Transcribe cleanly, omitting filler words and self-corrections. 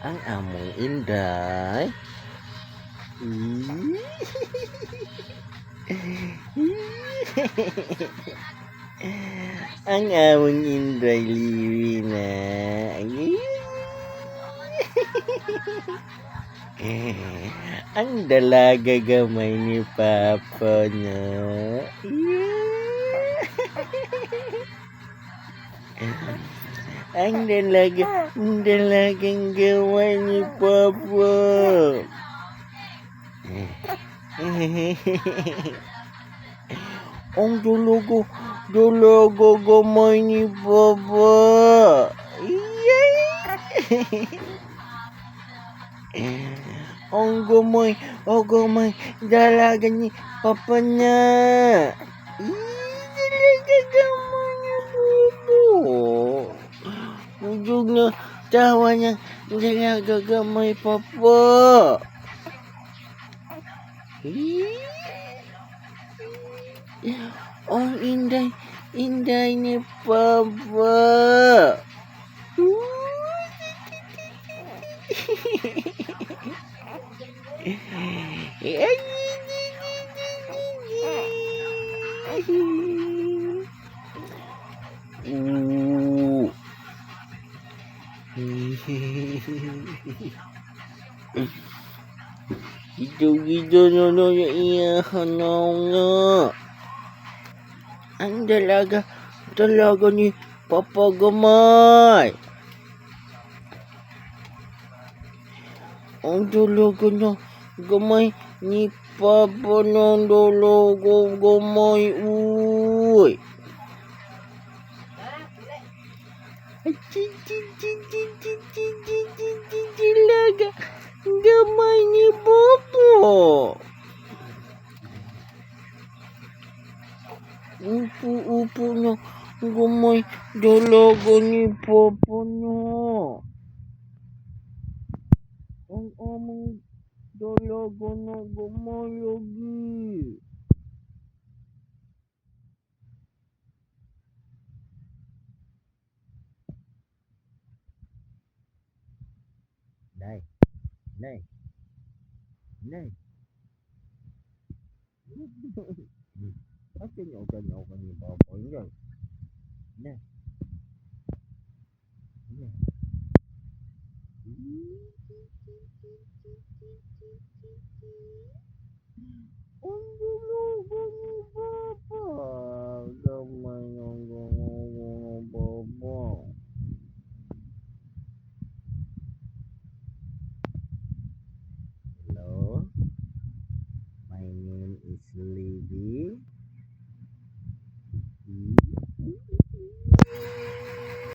Ang among Inday. Ang among Inday liwi na. Ang dalaga gamay ni Papa na. Ang dalagang gamay ni Papa. Ang dalaga gamay ni Papa. Ang gamay dalaga ni Papa na. Dalaga gamay ni Papa. Ujog na tawa niya, dalaga gamay Papa. Ang inday ni Papa. Gitu no iya hanong. Ang dalaga ni Papa gamay. Ang dalaga niya gamay ni Papa ng dalaga gamay. Uy. Dalaga gamay ni Papa. Upo na gamay dalaga ni Papa na. Ang among dalaga na gamay lagi. Nay. Bakit nyaw ka ni Papa yan? Nay. Ang dalaga ni Papa. Gamay ang dalaga ni Papa. Hello, my name is Libby.